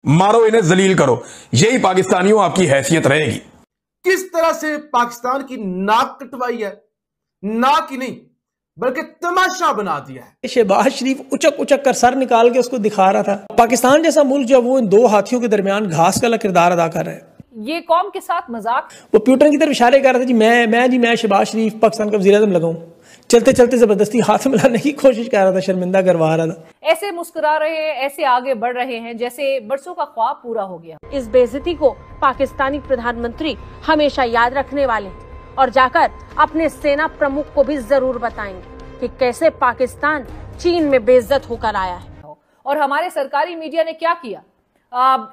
मारो इन्हें, जलील करो, यही पाकिस्तानियों आपकी हैसियत रहेगी। किस तरह से पाकिस्तान की नाक कटवाई है, नाक ही नहीं बल्कि तमाशा बना दिया है। शहबाज शरीफ उचक उचक कर सर निकाल के उसको दिखा रहा था। पाकिस्तान जैसा मुल्क जो वो इन दो हाथियों के दरमियान घास का किरदार अदा कर रहा है। ये कौम के साथ मजाक। वो प्यूटन की तरफ इशारे कर रहा था जी मैं शहबाज शरीफ पाकिस्तान का वज़ीर-ए-आज़म लगाऊं। चलते चलते जबरदस्ती हाथ मिलाने की कोशिश कर रहा था, शर्मिंदा करवा रहा था। ऐसे मुस्कुरा रहे हैं, ऐसे आगे बढ़ रहे हैं जैसे बरसों का ख्वाब पूरा हो गया। इस बेइज्जती को पाकिस्तानी प्रधानमंत्री हमेशा याद रखने वाले और जाकर अपने सेना प्रमुख को भी जरूर बताएंगे कि कैसे पाकिस्तान चीन में बेइज्जत होकर आया है। और हमारे सरकारी मीडिया ने क्या किया,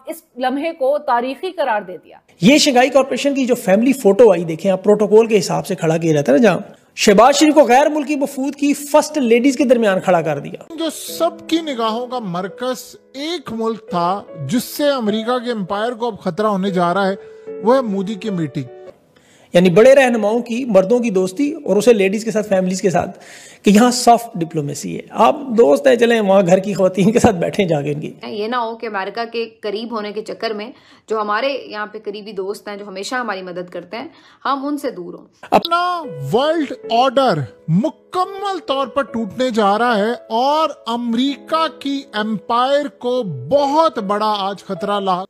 इस लम्हे को तारीखी करार दे दिया। ये शंघाई कॉर्पोरेशन की जो फैमिली फोटो आई, देखें आप, प्रोटोकॉल के हिसाब से खड़ा किया जाता है ना, जहाँ शहबाज शरीफ को गैर मुल्की वफूद की फर्स्ट लेडीज के दरमियान खड़ा कर दिया। जो सबकी निगाहों का मरकज एक मुल्क था जिससे अमेरिका के एम्पायर को अब खतरा होने जा रहा है, वो है मोदी की मीटिंग। यानी बड़े रहनुमाओं की, मर्दों की दोस्ती और उसे लेडीज के साथ, फैमिलीज के साथ, कि यहाँ सॉफ्ट डिप्लोमेसी है। आप दोस्त हैं, चलें वहाँ घर की खवातीन के साथ बैठे जाके इनकी। ये ना हो कि अमेरिका के करीब होने के चक्कर में जो हमारे यहाँ पे करीबी दोस्त हैं, जो हमेशा हमारी मदद करते हैं, हम उनसे दूर हों। अपना वर्ल्ड ऑर्डर मुकम्मल तौर पर टूटने जा रहा है और अमेरिका की एम्पायर को बहुत बड़ा आज खतरा ला।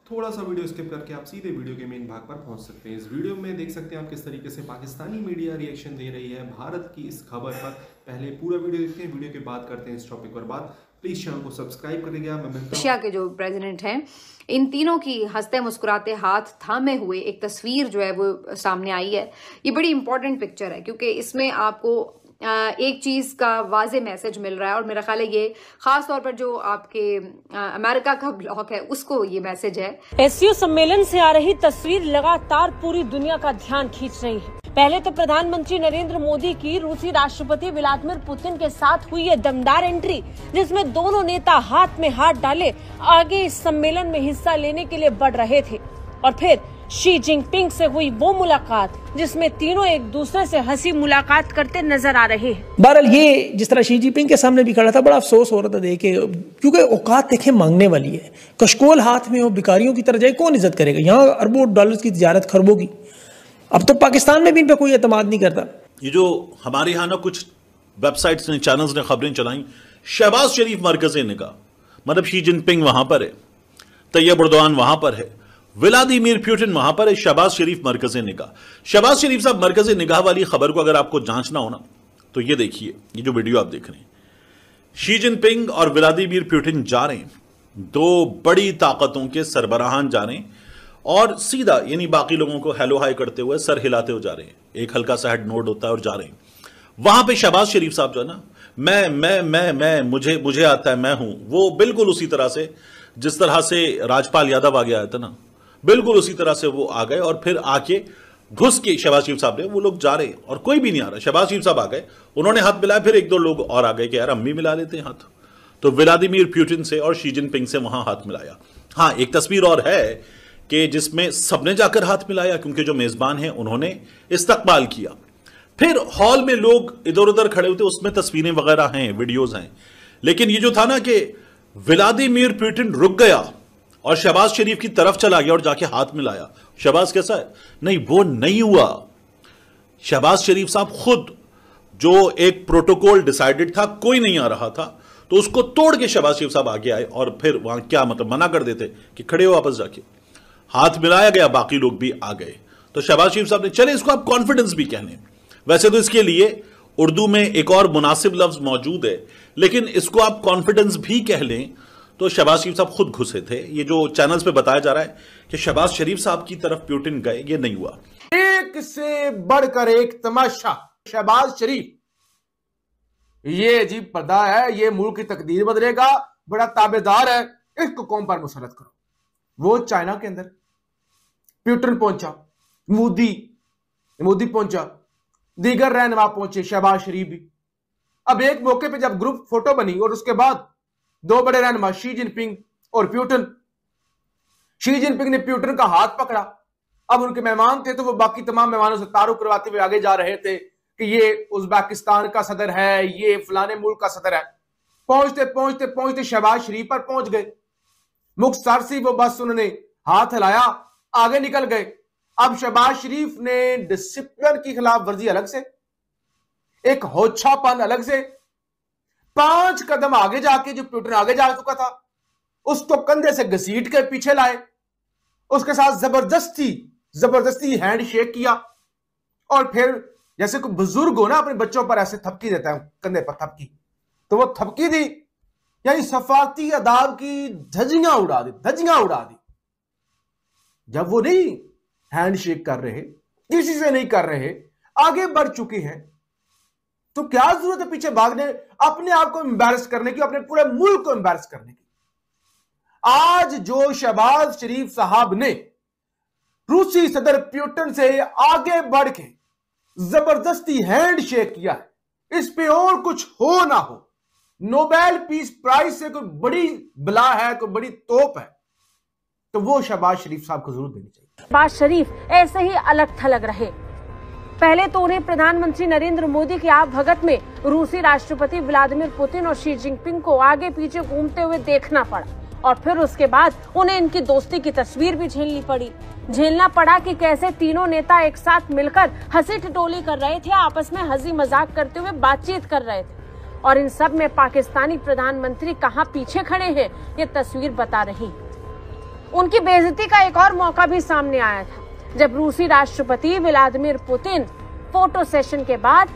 थोड़ा सा वीडियो स्किप करके आप सीधे वीडियो के मेन भाग पर पहुंच सकते हैं। इस वीडियो में देख सकते हैं आप किस तरीके से पाकिस्तानी मीडिया रिएक्शन दे रही है भारत की इस खबर पर। पहले पूरा वीडियो देखते हैं, वीडियो के बाद करते हैं इस टॉपिक पर बात। प्लीज चैनल को सब्सक्राइब करिएगा। मैं रशिया के जो प्रेसिडेंट हैं, इन तीनों की हंसते मुस्कुराते हाथ थामे हुए एक तस्वीर जो है वो सामने आई है। ये बड़ी इंपॉर्टेंट पिक्चर है क्योंकि इसमें आपको एक चीज का वाजे मैसेज मिल रहा है और मेरा ख्याल है ये खास तौर पर जो आपके अमेरिका का ब्लॉक है उसको ये मैसेज है। एससीओ सम्मेलन से आ रही तस्वीर लगातार पूरी दुनिया का ध्यान खींच रही है। पहले तो प्रधानमंत्री नरेंद्र मोदी की रूसी राष्ट्रपति व्लादिमीर पुतिन के साथ हुई है दमदार एंट्री, जिसमें दोनों नेता हाथ में हाथ डाले आगे इस सम्मेलन में हिस्सा लेने के लिए बढ़ रहे थे। और फिर शी जिनपिंग से हुई वो मुलाकात जिसमें तीनों एक दूसरे से हंसी मुलाकात करते नजर आ रहे हैं। बहरहाल ये जिस तरह शी जिनपिंग के सामने भी खड़ा था, बड़ा अफसोस हो रहा था देखे, क्योंकि औकात देखे मांगने वाली है। कशकोल हाथ में हो, भिखारियों की तरह जाए, कौन इज्जत करेगा। यहाँ अरबों डॉलर की तिजारत, खरबों की। अब तो पाकिस्तान में भी इन पे कोई एतमाद नहीं करता। ये जो हमारे यहाँ ना कुछ वेबसाइट्स ने, चैनल्स ने खबरें चलाई, शहबाज शरीफ मरकज़ निगाह, मतलब शी जिनपिंग वहां पर है, तैयब एर्दोगान वहां पर है, व्लादिमीर पुतिन वहां पर है, शहबाज शरीफ मरकज़ निगाह। शहबाज शरीफ साहब मरकज़ निगाह वाली खबर को अगर आपको जांचना हो ना, तो ये देखिए, ये जो वीडियो आप देख रहे हैं, शी जिनपिंग और व्लादिमीर पुतिन जा रहे हैं, दो बड़ी ताकतों के सरबराहान जा रहे हैं और सीधा यानी बाकी लोगों को हेलो हाय करते हुए, सर हिलाते हुए जा रहे हैं। एक हल्का सा हेड नोड होता है और जा रहे हैं। वहां पे शहबाज शरीफ साहब जो है ना, मैं मुझे आता है, मैं हूं, वो बिल्कुल उसी तरह से जिस तरह से राजपाल यादव आगे आया था ना, बिल्कुल उसी तरह से वो आ गए और फिर आके घुस के शहबाज शरीफ साहब ने, वो लोग जा रहे और कोई भी नहीं आ रहा। शहबाज शरीफ साहब आ गए, उन्होंने हाथ मिलाया, फिर एक दो लोग और आ गए कि यार हम भी मिला लेते हैं हाथ। तो व्लादिमीर पुतिन से और शी जिनपिंग से वहां हाथ मिलाया। हाँ, एक तस्वीर और है कि जिसमें सबने जाकर हाथ मिलाया क्योंकि जो मेजबान हैं उन्होंने इस्तकबाल किया। फिर हॉल में लोग इधर उधर खड़े हुए थे, उसमें तस्वीरें वगैरह हैं, वीडियोज हैं। लेकिन ये जो था ना कि व्लादिमीर पुतिन रुक गया और शहबाज शरीफ की तरफ चला गया और जाके हाथ मिलाया, शहबाज कैसा है, नहीं वो नहीं हुआ। शहबाज शरीफ साहब खुद, जो एक प्रोटोकॉल डिसाइडेड था, कोई नहीं आ रहा था, तो उसको तोड़ के शहबाज शरीफ साहब आगे आए और फिर वहां क्या मतलब मना कर देते कि खड़े हो वापस जाके, हाथ मिलाया गया, बाकी लोग भी आ गए। तो शहबाज शरीफ साहब ने, चले इसको आप कॉन्फिडेंस भी कह लें, वैसे तो इसके लिए उर्दू में एक और मुनासिब लफ्ज मौजूद है, लेकिन इसको आप कॉन्फिडेंस भी कह लें। तो शहबाज शरीफ साहब खुद घुसे थे। ये जो चैनल्स पे बताया जा रहा है कि शहबाज शरीफ साहब की तरफ पुतिन गए, ये नहीं हुआ। एक से बढ़कर एक तमाशा। शहबाज शरीफ ये अजीब पर्दा है, ये मुल्क की तकदीर बदलेगा, बड़ा ताबेदार है, इसको कौम पर मुसलत करो। वो चाइना के अंदर पुतिन पहुंचा, मोदी पहुंचा, दीगर रहनुमा पहुंचे, शहबाज शरीफ भी। अब एक मौके पे जब ग्रुप फोटो बनी और उसके बाद दो बड़े रहनुमा शी जिनपिंग और पुतिन, शी जिनपिंग ने पुतिन का हाथ पकड़ा। अब उनके मेहमान थे तो वो बाकी तमाम मेहमानों से तारुफ करवाते हुए आगे जा रहे थे कि ये उज्बेकिस्तान का सदर है, ये फलाने मुल्क का सदर है। पहुंचते पहुंचते पहुंचते शहबाज शरीफ पर पहुंच गए। मुख्तार सी वो बस उन्होंने हाथ हिलाया, आगे निकल गए। अब शहबाज शरीफ ने डिसिप्लिन की खिलाफ वर्जी अलग से, एक होच्छापन अलग से, 5 कदम आगे जाके जो प्यूटन आगे जा चुका था उसको कंधे से घसीट के पीछे लाए, उसके साथ जबरदस्ती हैंड शेक किया और फिर जैसे कोई बुजुर्ग हो ना अपने बच्चों पर ऐसे थपकी देता है, कंधे पर थपकी, तो वो थपकी दी, यानी सफारती अदाब की धज्जियां उड़ा दी। जब वो नहीं हैंड शेक कर रहे, किसी से नहीं कर रहे, आगे बढ़ चुके हैं, तो क्या जरूरत है पीछे भागने, अपने आप को एम्बैरस करने की, अपने पूरे मुल्क को एम्बैरस करने की। आज जो शहबाज शरीफ साहब ने रूसी सदर प्यूटन से आगे बढ़ के जबरदस्ती हैंड शेक किया है, इस पे और कुछ हो ना हो, नोबेल पीस प्राइज से कोई बड़ी बला है, कोई बड़ी तोप है, तो वो शहबाज शरीफ साहब को जरूर देनी चाहिए। शहबाज शरीफ ऐसे ही अलग थलग रहे। पहले तो उन्हें प्रधानमंत्री नरेंद्र मोदी की आप भगत में रूसी राष्ट्रपति व्लादिमीर पुतिन और शी जिनपिंग को आगे पीछे घूमते हुए देखना पड़ा, और फिर उसके बाद उन्हें इनकी दोस्ती की तस्वीर भी झेलना पड़ा कि कैसे तीनों नेता एक साथ मिलकर हंसी ठिठोली कर रहे थे, आपस में हंसी मजाक करते हुए बातचीत कर रहे थे, और इन सब में पाकिस्तानी प्रधानमंत्री कहां पीछे खड़े हैं ये तस्वीर बता रही। उनकी बेइज्जती का एक और मौका भी सामने आया था जब रूसी राष्ट्रपति व्लादिमीर पुतिन फोटो सेशन के बाद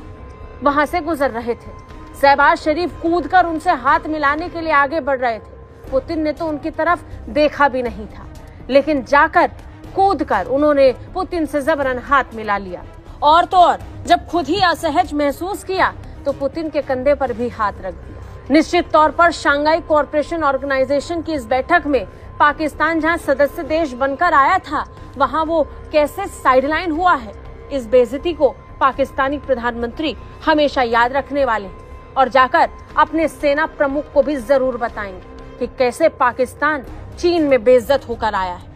वहां से गुजर रहे थे। शहबाज शरीफ कूदकर उनसे हाथ मिलाने के लिए आगे बढ़ रहे थे। पुतिन ने तो उनकी तरफ देखा भी नहीं था, लेकिन जाकर कूदकर उन्होंने पुतिन से जबरन हाथ मिला लिया। और तो और जब खुद ही असहज महसूस किया तो पुतिन के कंधे पर भी हाथ रख दिया। निश्चित तौर पर शंघाई कोऑपरेशन ऑर्गेनाइजेशन की इस बैठक में पाकिस्तान जहां सदस्य देश बनकर आया था, वहां वो कैसे साइडलाइन हुआ है, इस बेइज्जती को पाकिस्तानी प्रधानमंत्री हमेशा याद रखने वाले हैं और जाकर अपने सेना प्रमुख को भी जरूर बताएंगे कि कैसे पाकिस्तान चीन में बेइज्जत होकर आया है।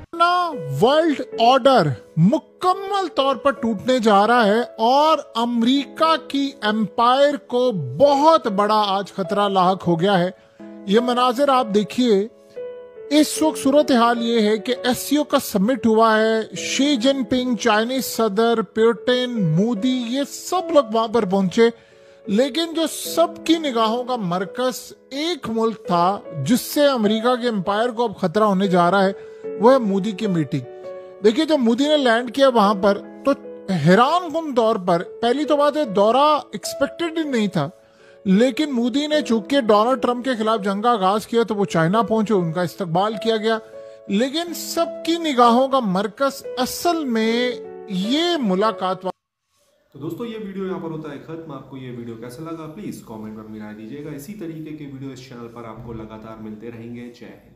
वर्ल्ड ऑर्डर मुकम्मल तौर पर टूटने जा रहा है और अमेरिका की एम्पायर को बहुत बड़ा आज खतरा लाहक हो गया है। ये मनाजिर आप देखिए, इस वक्त सूरत हाल ये है कि एससीओ का समिट हुआ है, शी जिनपिंग, चाइनीज सदर, पुतिन, मोदी, ये सब लोग वहां पर पहुंचे, लेकिन जो सबकी निगाहों का मरकज एक मुल्क था जिससे अमेरिका के एम्पायर को अब खतरा होने जा रहा है, वो है मोदी की मीटिंग। देखिए, जब मोदी ने लैंड किया वहां पर तो हैरानकुन तौर पर, पहली तो बात है दौरा एक्सपेक्टेड ही नहीं था, लेकिन मोदी ने चूंकि डोनाल्ड ट्रंप के खिलाफ जंग का आगाज किया तो वो चाइना पहुंचे, उनका इस्तकबाल किया गया, लेकिन सबकी निगाहों का मरकज असल में ये मुलाकात। तो दोस्तों, ये वीडियो यहाँ पर होता है खत्म। आपको ये वीडियो कैसा लगा प्लीज कमेंट में अपनी राय दीजिएगा। इसी तरीके के वीडियो इस चैनल पर आपको लगातार मिलते रहेंगे। जय हिंद।